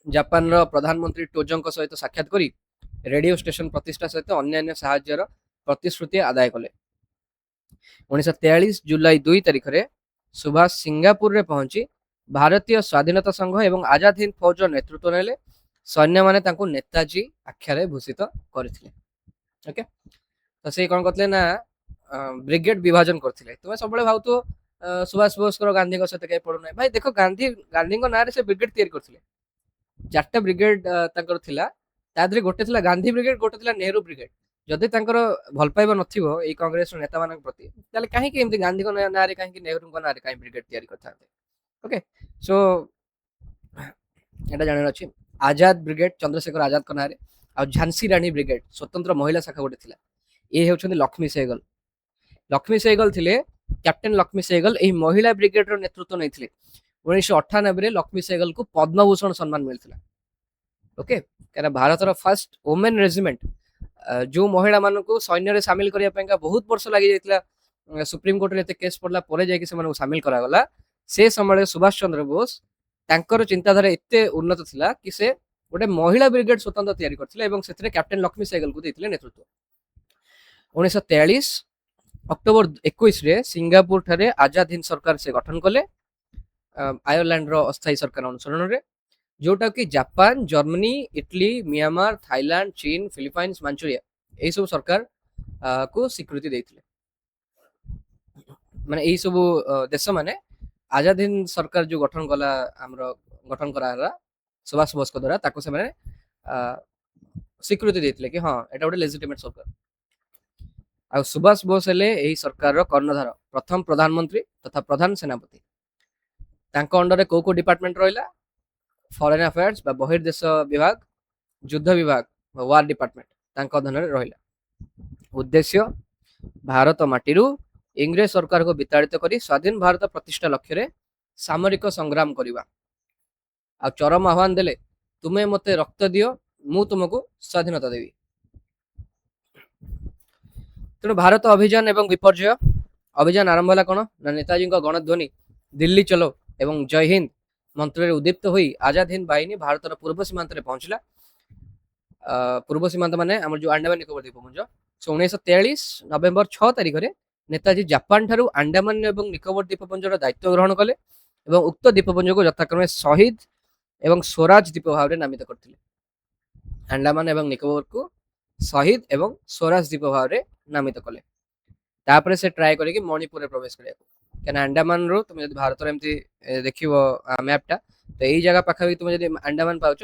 ଜାପାନର ପ୍ରଧାନମନ୍ତ୍ରୀ ଟୋଜୋଙ୍କ ସହିତ ସାକ୍ଷାତ କରି ରେଡିଓ ଷ୍ଟେସନ ପ୍ରତିଷ୍ଠା ସହିତ ଅନ୍ୟାନ୍ୟ ସାହାଯ୍ୟର ପ୍ରତିଶ୍ରୁତି ଆଦାୟ କଲେ। 1943 ଜୁଲାଇ 2 ତାରିଖରେ ସୁଭାଷ ସିଙ୍ଗାପୁରରେ ପହଞ୍ଚି ଭାରତୀୟ ସ୍ୱାଧୀନତା ସଂଘ ଏବଂ ଆଜାଦ ହିନ୍ଦ ଫୌଜର ନେତୃତ୍ୱ ନେଲେ। ସୈନ୍ୟମାନେ ତାଙ୍କୁ ନେତାଜୀ ଆଖ୍ୟାରେ ଭୂଷିତ କରିଥିଲେ। ଓକେ, ତ ସେ କଣ କରିଥିଲେ ନା ବ୍ରିଗେଡ ବିଭାଜନ କରିଥିଲେ। ତୁମେ ସବୁବେଳେ ଭାବୁଥିବ ସୁଭାଷ ବୋଷଙ୍କର ଗାନ୍ଧୀଙ୍କ ସହିତ କେହି ପଡୁନାହିଁ। ଭାଇ ଦେଖ, ଗାନ୍ଧୀଙ୍କ ନାଁରେ ସେ ବ୍ରିଗେଡ ତିଆରି କରିଥିଲେ। 4ଟା ବ୍ରିଗେଡ ତାଙ୍କର ଥିଲା, ତା ଦେହରେ ଗୋଟେ ଥିଲା ଗାନ୍ଧୀ ବ୍ରିଗେଡ, ଗୋଟେ ଥିଲା ନେହେରୁ ବ୍ରିଗେଡ। ଯଦି ତାଙ୍କର ଭଲ ପାଇବା ନଥିବ ଏଇ କଂଗ୍ରେସର ନେତାମାନଙ୍କ ପ୍ରତି, ତାହେଲେ କାହିଁକି ଏମିତି ଗାନ୍ଧୀଙ୍କ ନାଁରେ କାହିଁକି ନେହେରୁଙ୍କ ନାଁରେ କାହିଁକି ବ୍ରିଗେଡ ତିଆରି କରିଥାନ୍ତେ? ଓକେ, ସୋ এটা ଜାଣିବାର ଅଛି। ଆଜାଦ ବ୍ରିଗେଡ ଚନ୍ଦ୍ରଶେଖର ଆଜାଦଙ୍କ ନାଁରେ, ଆଉ ଝାନ୍ସୀ ରାଣୀ ବ୍ରିଗେଡ ସ୍ୱତନ୍ତ୍ର ମହିଳା ଶାଖା ଗୋଟେ ଥିଲା। ଇଏ ହେଉଛନ୍ତି ଲକ୍ଷ୍ମୀ ସେହଗଲ। ଲକ୍ଷ୍ମୀ ସେହଗଲ ଥିଲେ କ୍ୟାପ୍ଟେନ ଲକ୍ଷ୍ମୀ ସେହଗଲ ଏହି ମହିଳା ବ୍ରିଗେଡର ନେତୃତ୍ୱ ନେଇଥିଲେ। 1998ରେ ଲକ୍ଷ୍ମୀ ସେହଗଲକୁ ପଦ୍ମଭୂଷଣ ସମ୍ମାନ ମିଳିଥିଲା। ଓକେ, କାରଣ ଭାରତର ଫାର୍ଷ୍ଟ ଓମେନ୍ ରେଜିମେଣ୍ଟ ଯୋଉ ମହିଳା ମାନଙ୍କୁ ସୈନ୍ୟରେ ସାମିଲ କରିବା ପାଇଁ ବହୁତ ବର୍ଷ ଲାଗି ଯାଇଥିଲା, ସୁପ୍ରିମକୋର୍ଟରେ ଏତେ କେସ୍ ପଡିଲା ପରେ ଯାଇକି ସେମାନଙ୍କୁ ସାମିଲ କରାଗଲା। ସେ ସମୟରେ ସୁଭାଷ ଚନ୍ଦ୍ର ବୋଷ ତାଙ୍କର ଚିନ୍ତାଧାରା ଏତେ ଉନ୍ନତ ଥିଲା କି ସେ ଗୋଟେ ମହିଳା ବ୍ରିଗେଡ ସ୍ୱତନ୍ତ୍ର ତିଆରି କରିଥିଲେ ଏବଂ ସେଥିରେ କ୍ୟାପ୍ଟେନ ଲକ୍ଷ୍ମୀ ସେହଗଲକୁ ଦେଇଥିଲେ ନେତୃତ୍ୱ। 1943 ଅକ୍ଟୋବର 21ରେ ସିଙ୍ଗାପୁର ଠାରେ ଆଜାଦ ହିନ୍ଦ ସରକାର ସେ ଗଠନ କଲେ, ଆୟରଲାଣ୍ଡର ଅସ୍ଥାୟୀ ସରକାର ଅନୁସରଣରେ, ଯୋଉଟା କି Japan, Germany, Italy, Myanmar, Thailand, ଚୀନ, ଫିଲିପାଇନ୍ସ, ମାଞ୍ଚୁରିଆ ଏଇ ସବୁ ସରକାର କୁ ସ୍ୱୀକୃତି ଦେଇଥିଲେ। ମାନେ ଏଇ ସବୁ ଦେଶ ମାନେ ଆଜାଦ ହିନ୍ଦ ସରକାର ଯୋଉ ଗଠନ କଲା, ଆମର ଗଠନ କରାଗଲା ସୁଭାଷ ବୋଷଙ୍କ ଦ୍ୱାରା, ତାକୁ ସେମାନେ ସ୍ୱୀକୃତି ଦେଇଥିଲେ କି ହଁ ଏଟା ଗୋଟେ ଲେଜିଟିମେଟ ସରକାର। ଆଉ ସୁଭାଷ ବୋଷ ହେଲେ ଏହି ସରକାରର କର୍ଣ୍ଣଧାର, ପ୍ରଥମ ପ୍ରଧାନମନ୍ତ୍ରୀ ତଥା ପ୍ରଧାନ ସେନାପତି। ତାଙ୍କ ଅଣ୍ଡରରେ କୋଉ କୋଉ ଡିପାର୍ଟମେଣ୍ଟ ରହିଲା? ଫରେନ୍ ଆଫେୟାର୍ସ ବା ବହିର୍ଦେଶ ବିଭାଗ, ଯୁଦ୍ଧ ବିଭାଗ ବା ୱାର ଡିପାର୍ଟମେଣ୍ଟ ତାଙ୍କ ଅଧୀନରେ ରହିଲା। ଉଦ୍ଦେଶ୍ୟ ଭାରତ ମାଟିରୁ ଇଂରେଜ ସରକାରକୁ ବିତାଡ଼ିତ କରି ସ୍ୱାଧୀନ ଭାରତ ପ୍ରତିଷ୍ଠା ଲକ୍ଷ୍ୟରେ ସାମରିକ ସଂଗ୍ରାମ କରିବା। ଆଉ ଚରମ ଆହ୍ୱାନ ଦେଲେ, ତୁମେ ମତେ ରକ୍ତ ଦିଅ, ମୁଁ ତୁମକୁ ସ୍ୱାଧୀନତା ଦେବି। ତେଣୁ ଭାରତ ଅଭିଯାନ ଏବଂ ବିପର୍ଯ୍ୟୟ। ଅଭିଯାନ ଆରମ୍ଭ ହେଲା କଣ ନା ନେତାଜୀଙ୍କ ଗଣଧ୍ୱନି ଦିଲ୍ଲୀ ଚଲୋ ଏବଂ ଜୟ ହିନ୍ଦ ମନ୍ତ୍ରରେ ଉଦ୍ଦୀପ୍ତ ହୋଇ ଆଜାଦ ହିନ୍ଦ ବାହିନୀ ଭାରତର ପୂର୍ବ ସୀମାନ୍ତରେ ପହଞ୍ଚିଲା। ପୂର୍ବ ସୀମାନ୍ତ ମାନେ ଆମର ଯୋଉ ଆଣ୍ଡାମାନ ନିକୋବର ଦ୍ୱୀପପୁଞ୍ଜ। 1943 ନଭେମ୍ବର 6 ତାରିଖରେ ନେତାଜୀ ଜାପାନ ଠାରୁ ଆଣ୍ଡାମାନ ଏବଂ ନିକୋବର ଦ୍ୱୀପପୁଞ୍ଜର ଦାୟିତ୍ୱ ଗ୍ରହଣ କଲେ ଏବଂ ଉକ୍ତ ଦ୍ୱୀପପୁଞ୍ଜକୁ ଯଥାକ୍ରମେ ଶହୀଦ ଏବଂ ସ୍ୱରାଜ ଦ୍ୱୀପ ଭାବରେ ନାମିତ କରିଥିଲେ। ଆଣ୍ଡାମାନ ଏବଂ ନିକୋବରକୁ ଶହୀଦ ଏବଂ ସ୍ୱରାଜ ଦ୍ୱୀପ ଭାବରେ ନାମିତ କଲେ। ତାପରେ ସେ ଟ୍ରାଏ କରିକି ମଣିପୁରରେ ପ୍ରବେଶ କରିବାକୁ, କାହିଁକିନା ଆଣ୍ଡାମାନରୁ ତୁମେ ଯଦି ଭାରତର ଏମିତି ଦେଖିବ ମ୍ୟାପଟା, ତ ଏଇ ଜାଗା ପାଖାପାଖି ତୁମେ ଯଦି ଆଣ୍ଡାମାନ ପାଉଛ,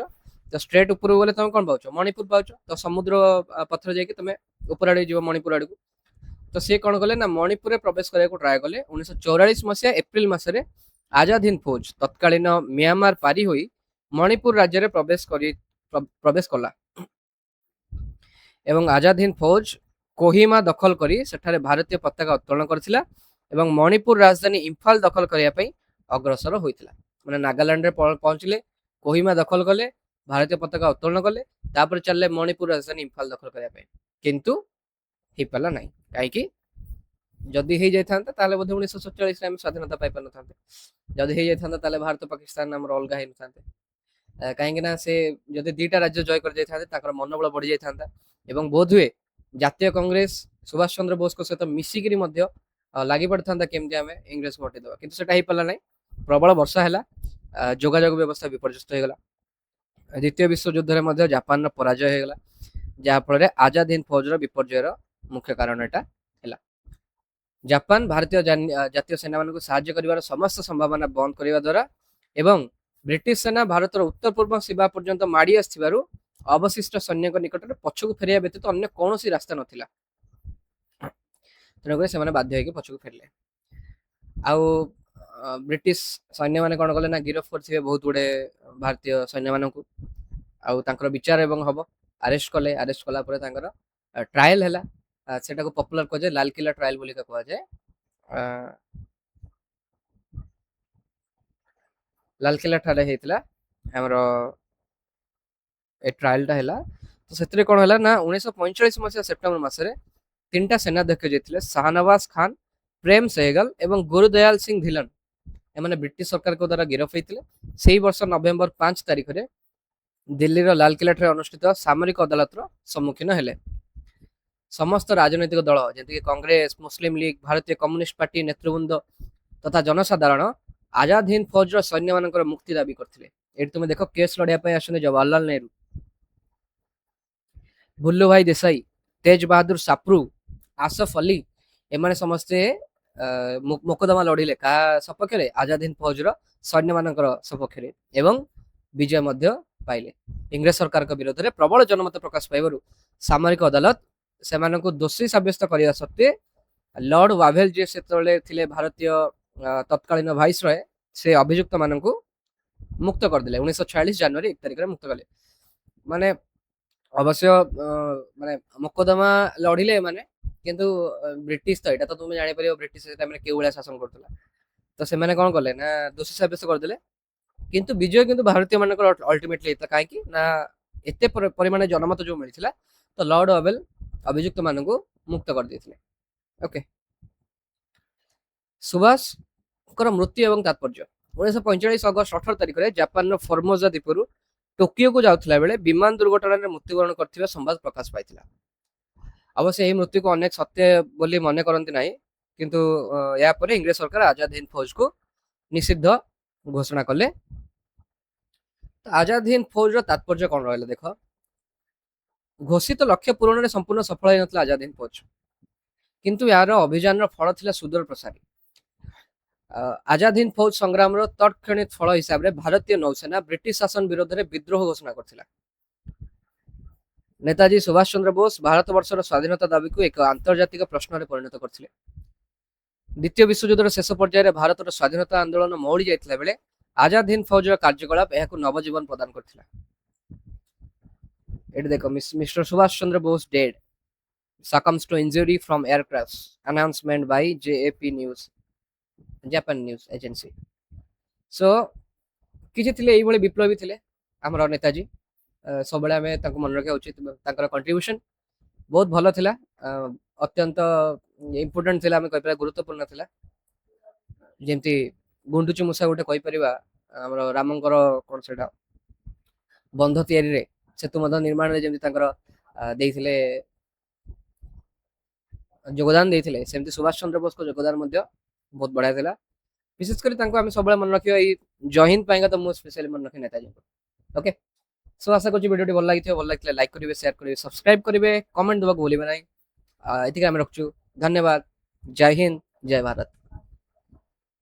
ତ ଷ୍ଟ୍ରେଟ୍ ଉପରକୁ ଗଲେ ତମେ କଣ ପାଉଛ? ମଣିପୁର ପାଉଛ। ତ ସମୁଦ୍ର ପଥରେ ଯାଇକି ତମେ ଉପର ଆଡେ ଯିବ ମଣିପୁର ଆଡକୁ। ତ ସେ କଣ କଲେ ନା ମଣିପୁରରେ ପ୍ରବେଶ କରିବାକୁ ଟ୍ରାଏ କଲେ। 1944 ମସିହା ଏପ୍ରିଲ ମାସରେ ଆଜାଦ ହିନ୍ଦ ଫୌଜ ତତ୍କାଳୀନ ମିଆଁମାର ପାରି ହୋଇ ମଣିପୁର ରାଜ୍ୟରେ ପ୍ରବେଶ କଲା ଏବଂ ଆଜାଦ ହିନ୍ଦ ଫୌଜ କୋହିମା ଦଖଲ କରି ସେଠାରେ ଭାରତୀୟ ପତାକା ଉତ୍ତୋଳନ କରିଥିଲା ଏବଂ ମଣିପୁର ରାଜଧାନୀ ଇମ୍ଫାଲ ଦଖଲ କରିବା ପାଇଁ ଅଗ୍ରସର ହୋଇଥିଲା। ମାନେ ନାଗାଲାଣ୍ଡରେ ପହଞ୍ଚିଲେ, କୋହିମା ଦଖଲ କଲେ, ଭାରତୀୟ ପତାକା ଉତ୍ତୋଳନ କଲେ, ତାପରେ ଚାଲିଲେ ମଣିପୁର ରାଜଧାନୀ ଇମ୍ଫାଲ ଦଖଲ କରିବା ପାଇଁ, କିନ୍ତୁ ହେଇପାରିଲା ନାହିଁ। କାହିଁକି? ଯଦି ହେଇଯାଇଥାନ୍ତା ତାହେଲେ ବୋଧେ 1947ରେ ଆମେ ସ୍ୱାଧୀନତା ପାଇପାରିନଥାନ୍ତେ। ଯଦି ହେଇଯାଇଥାନ୍ତା ତାହେଲେ ଭାରତ ପାକିସ୍ତାନ ଆମର ଅଲଗା ହେଇନଥାନ୍ତେ। କାହିଁକି ନା ସେ ଯଦି ଦିଟା ରାଜ୍ୟ ଜୟ କରିଯାଇଥାନ୍ତେ ତାଙ୍କର ମନୋବଳ ବଢି ଯାଇଥାନ୍ତା ଏବଂ ବୋଧହୁଏ ଜାତୀୟ କଂଗ୍ରେସ ସୁଭାଷ ଚନ୍ଦ୍ର ବୋଷଙ୍କ ସହିତ ମିଶିକିରି ମଧ୍ୟ ଲାଗି ପଡିଥାନ୍ତା କେମିତି ଆମେ ଇଂରେଜକୁ ହଟେଇଦେବା, କିନ୍ତୁ ସେଟା ହେଇପାରିଲା ନାହିଁ। ପ୍ରବଳ ବର୍ଷା ହେଲା, ଯୋଗାଯୋଗ ବ୍ୟବସ୍ଥା ବିପର୍ଯ୍ୟସ୍ତ ହେଇଗଲା। ଦ୍ୱିତୀୟ ବିଶ୍ୱଯୁଦ୍ଧରେ ମଧ୍ୟ ଜାପାନର ପରାଜୟ ହେଇଗଲା, ଯାହାଫଳରେ ଆଜାଦ ହିନ୍ଦ ଫୌଜର ବିପର୍ଯ୍ୟୟର ମୁଖ୍ୟ କାରଣ ଏଟା ହେଲା। ଜାପାନ ଭାରତୀୟ ଜାତୀୟ ସେନାମାନଙ୍କୁ ସାହାଯ୍ୟ କରିବାର ସମସ୍ତ ସମ୍ଭାବନା ବନ୍ଦ କରିବା ଦ୍ୱାରା ଏବଂ ବ୍ରିଟିଶ ସେନା ଭାରତର ଉତ୍ତର ପୂର୍ବ ସୀମା ପର୍ଯ୍ୟନ୍ତ ମାଡ଼ି ଆସିଥିବାରୁ ଅବଶିଷ୍ଟ ସୈନ୍ୟଙ୍କ ନିକଟରେ ପଛକୁ ଫେରିବା ବ୍ୟତୀତ ଅନ୍ୟ କୌଣସି ରାସ୍ତା ନଥିଲା। ତେଣୁକରି ସେମାନେ ବାଧ୍ୟ ହେଇକି ପଛକୁ ଫେରିଲେ। ଆଉ ବ୍ରିଟିଶ ସୈନ୍ୟମାନେ କଣ କଲେ ନା ଗିରଫ କରିଥିବେ ବହୁତ ଗୁଡେ ଭାରତୀୟ ସୈନ୍ୟମାନଙ୍କୁ, ଆଉ ତାଙ୍କର ବିଚାର ଏବଂ ହବ, ଆରେଷ୍ଟ କଲେ। ଆରେଷ୍ଟ କଲା ପରେ ତାଙ୍କର ଟ୍ରାଏଲ ହେଲା। ସେଟାକୁ ପପୁଲାର କୁହାଯାଏ ଲାଲକିଲ୍ଲା ଟ୍ରାଏଲ ବୋଲି କୁହାଯାଏ। ଲାଲକିଲ୍ଲା ଠାରେ ହେଇଥିଲା ଆମର ଏ ଟ୍ରାଏଲଟା ହେଲା। ତ ସେଥିରେ କଣ ହେଲା ନା 1945 ମସିହା ସେପ୍ଟେମ୍ବର ମାସରେ 3ଟା ସେନାଧ୍ୟକ୍ଷ ଯିଏ ଥିଲେ ଶାହନବାଜ ଖାନ, ପ୍ରେମ ସେହଗଲ ଏବଂ ଗୁରୁଦୟାଲ ସିଂ ଧିଲନ, ଏମାନେ ବ୍ରିଟିଶ ସରକାରଙ୍କ ଦ୍ୱାରା ଗିରଫ ହେଇଥିଲେ। ସେଇ ବର୍ଷ ନଭେମ୍ବର 5 ତାରିଖରେ ଦିଲ୍ଲୀର ଲାଲକିଲ୍ଲାଠାରେ ଅନୁଷ୍ଠିତ ସାମରିକ ଅଦାଲତର ସମ୍ମୁଖୀନ ହେଲେ। ସମସ୍ତ ରାଜନୈତିକ ଦଳ ଯେମିତିକି କଂଗ୍ରେସ, ମୁସଲିମ ଲିଗ, ଭାରତୀୟ କମ୍ୟୁନିଷ୍ଟ ପାର୍ଟି ନେତୃବୃନ୍ଦ ତଥା ଜନସାଧାରଣ ଆଜାଦ ହିନ୍ଦ ଫୌଜର ସୈନ୍ୟମାନଙ୍କର ମୁକ୍ତି ଦାବି କରିଥିଲେ। ଏଠି ତୁମେ ଦେଖ କେସ୍ ଲଢିବା ପାଇଁ ଆସୁଛନ୍ତି ଜବାହରଲାଲ ନେହେରୁ, ଭୁଲ୍ଲୁ ଭାଇ ଦେଶାଇ, ତେଜ ବାହାଦୁର ସାପ୍ରୁ, ଆସଫ ଅଲି, ଏମାନେ ସମସ୍ତେ ମୋକଦ୍ଦମା ଲଢିଲେ କାହା ସପକ୍ଷରେ? ଆଜାଦ ହିନ୍ଦ ଫୌଜର ସୈନ୍ୟମାନଙ୍କର ସପକ୍ଷରେ ଏବଂ ବିଜୟ ମଧ୍ୟ ପାଇଲେ। ଇଂରେଜ ସରକାରଙ୍କ ବିରୋଧରେ ପ୍ରବଳ ଜନମତ ପ୍ରକାଶ ପାଇବାରୁ ସାମରିକ ଅଦାଲତ ସେମାନଙ୍କୁ ଦୋଷୀ ସାବ୍ୟସ୍ତ କରିବା ସତ୍ତ୍ୱେ ଲର୍ଡ ୱାଭେଲ ଯିଏ ସେତେବେଳେ ଥିଲେ ଭାରତୀୟ ତତ୍କାଳୀନ ଭାଇସରୟ, ସେ ଅଭିଯୁକ୍ତ ମାନଙ୍କୁ ମୁକ୍ତ କରିଦେଲେ। 1946 ଜାନୁଆରୀ 1 ତାରିଖରେ ମୁକ୍ତ କଲେ। ମାନେ ଅବଶ୍ୟ ମାନେ ମୋକଦ୍ଦମା ଲଢିଲେ ଏମାନେ, କିନ୍ତୁ ବ୍ରିଟିଶ ତ ଏଇଟା ତ ତୁମେ ଜାଣିପାରିବ ବ୍ରିଟିଶ ସେ ଟାଇମରେ କେଉଁ ଭଳିଆ ଶାସନ କରୁଥିଲା। ତ ସେମାନେ କଣ କଲେ ନା ଦୋଷୀ ସାବ୍ୟସ୍ତ କରିଦେଲେ, କିନ୍ତୁ ବିଜୟ କିନ୍ତୁ ଭାରତୀୟ ମାନଙ୍କର ଅଲ୍ଟିମେଟଲି ହେଇଥିଲା। କାହିଁକି ନା ଏତେ ପରିମାଣରେ ଜନମତ ଯୋଉ ମିଳିଥିଲା, ତ ଲର୍ଡ ୱାଭେଲ ଅଭିଯୁକ୍ତ ମାନଙ୍କୁ ମୁକ୍ତ କରିଦେଇଥିଲେ। ଓକେ, ସୁଭାଷଙ୍କର ମୃତ୍ୟୁ ଏବଂ ତାତ୍ପର୍ଯ୍ୟ। 1945 ଅଗଷ୍ଟ 18 ତାରିଖରେ ଜାପାନର ଫର୍ମୋଜା ଦ୍ୱୀପରୁ ଟୋକିଓକୁ ଯାଉଥିଲା ବେଳେ ବିମାନ ଦୁର୍ଘଟଣାରେ ମୃତ୍ୟୁବରଣ କରିଥିବା ସମ୍ବାଦ ପ୍ରକାଶ ପାଇଥିଲା। ଅବଶ୍ୟ ଏହି ମୃତ୍ୟୁକୁ ଅନେକ ସତ୍ୟ ବୋଲି ମନେ କରନ୍ତି ନାହିଁ, କିନ୍ତୁ ଏହା ପରେ ଇଂରେଜ ସରକାର ଆଜାଦ ହିନ୍ଦ ଫୌଜକୁ ନିଷିଦ୍ଧ ଘୋଷଣା କଲେ। ଆଜାଦ ହିନ୍ଦ ଫୌଜର ତାତ୍ପର୍ଯ୍ୟ କଣ ରହିଲା ଦେଖ। ଘୋଷିତ ଲକ୍ଷ୍ୟ ପୂରଣରେ ସମ୍ପୂର୍ଣ୍ଣ ସଫଳ ହୋଇନଥିଲା ଆଜାଦ ହିନ୍ଦ ଫୌଜ, କିନ୍ତୁ ଏହାର ଅଭିଯାନର ଫଳ ଥିଲା ସୁଦୂର ପ୍ରସାରୀ। ଆଜାଦ ହିନ୍ଦ ଫୌଜ ସଂଗ୍ରାମର ତତ୍କ୍ଷଣିତ ଫଳ ହିସାବରେ ଭାରତୀୟ ନୌସେନା ବ୍ରିଟିଶ ଶାସନ ବିରୋଧରେ ବିଦ୍ରୋହ ଘୋଷଣା କରିଥିଲା। ନେତାଜୀ ସୁଭାଷ ଚନ୍ଦ୍ର ବୋଷ ଭାରତ ବର୍ଷର ସ୍ୱାଧୀନତା ଦାବିକୁ ଏକ ଆନ୍ତର୍ଜାତିକ ପ୍ରଶ୍ନରେ ପରିଣତ କରିଥିଲେ। ଦ୍ୱିତୀୟ ବିଶ୍ୱଯୁଦ୍ଧର ଶେଷ ପର୍ଯ୍ୟାୟରେ ଭାରତର ସ୍ୱାଧୀନତା ଆନ୍ଦୋଳନ ମଉଳି ଯାଇଥିଲା ବେଳେ ଆଜାଦ ହିନ୍ଦ ଫୌଜର କାର୍ଯ୍ୟକଳାପ ଏହାକୁ ନବଜୀବନ ପ୍ରଦାନ କରିଥିଲା। ଏଠି ଦେଖ, mister Subhash Chandra Bose dead, succumbs to injury from air crash, announcement by JAP News, Japan News Agency। So କିଛି ଥିଲେ ଏଇଭଳି ବିପ୍ଳବୀ ଥିଲେ ଆମର ନେତାଜୀ। ସବୁବେଳେ ଆମେ ତାଙ୍କୁ ମନେ ରଖିବା ଉଚିତ। ତାଙ୍କର କଣ୍ଟ୍ରିବ୍ୟୁସନ ବହୁତ ଭଲ ଥିଲା, ଅତ୍ୟନ୍ତ ଇମ୍ପୋର୍ଟାଣ୍ଟ ଥିଲା, ଆମେ କହିପାରିବା ଗୁରୁତ୍ୱପୂର୍ଣ୍ଣ ଥିଲା। ଯେମିତି ଗୁଣ୍ଡୁଚି ମୂଷା ଗୋଟେ କହିପାରିବା ଆମର ରାମଙ୍କର କଣ ସେଟା ବନ୍ଧ ତିଆରିରେ, ସେତୁ ମଧ୍ୟ ନିର୍ମାଣରେ ଯେମିତି ତାଙ୍କର ଦେଇଥିଲେ ଯୋଗଦାନ ଦେଇଥିଲେ, ସେମିତି ସୁଭାଷ ଚନ୍ଦ୍ର ବୋଷଙ୍କ ଯୋଗଦାନ ମଧ୍ୟ ବହୁତ ବଢିଆ ଥିଲା। ବିଶେଷ କରି ତାଙ୍କୁ ଆମେ ସବୁବେଳେ ମନେ ରଖିବା ଏଇ ଜୟ ହିନ୍ଦ ପାଇଁକା, ତ ମୁଁ ସ୍ପେଶାଲି ମନେ ରଖେ ନେତାଜୀଙ୍କୁ। ଓକେ, ସୋ ଆଶା କରୁଛି ଭିଡ଼ିଓଟି ଭଲ ଲାଗିଥିବ। ଭଲ ଲାଗିଥିଲେ ଲାଇକ୍ କରିବେ, ସେୟାର କରିବେ, ସବସ୍କ୍ରାଇବ କରିବେ, କମେଣ୍ଟ ଦେବାକୁ ଭୁଲିବେ ନାହିଁ। ଏତିକି ଆମେ ରଖୁଛୁ। ଧନ୍ୟବାଦ। ଜୟ ହିନ୍ଦ, ଜୟ ଭାରତ।